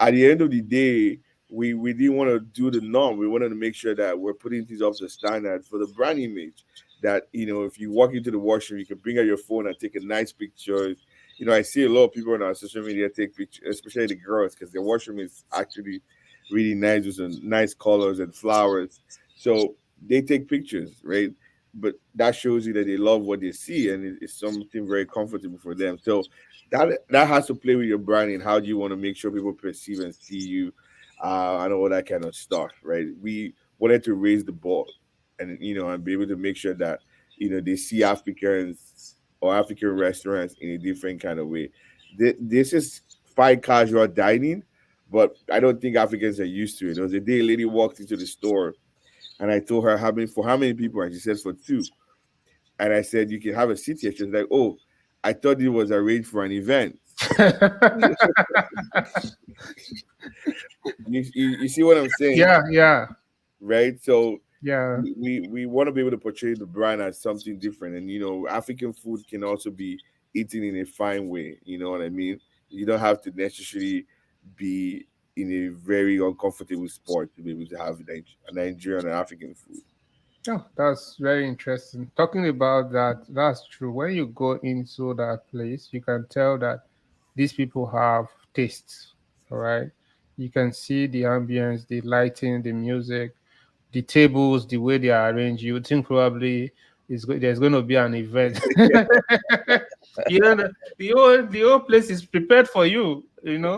at the end of the day, we didn't want to do the norm. We wanted to make sure that we're putting things up to standard for the brand image. That if you walk into the washroom, you can bring out your phone and take a nice picture. I see a lot of people on our social media take pictures, especially the girls, because their washroom is actually really nice with some nice colors and flowers. So they take pictures, right? But that shows you that they love what they see, and it's something very comfortable for them. So that has to play with your branding. How do you want to make sure people perceive and see you, and all that kind of stuff, right? We wanted to raise the bar, and and be able to make sure that they see Africans or African restaurants in a different kind of way. This is fine casual dining, but I don't think Africans are used to it. There was a day a lady walked into the store, and I told her how many people, and she said for two. And I said, you can have a seat here. She was like, oh, I thought it was arranged for an event. You see what I'm saying, Yeah, yeah, right? So yeah. we want to be able to portray the brand as something different. And African food can also be eaten in a fine way. You know what I mean? You don't have to necessarily be in a very uncomfortable spot to be able to have a Nigerian and African food. Oh, that's very interesting. Talking about that, that's true. When you go into that place, you can tell that these people have tastes. All right. You can see the ambience, the lighting, the music, the tables, the way they are arranged. You would think probably there's going to be an event. You know, the whole place is prepared for you. You know.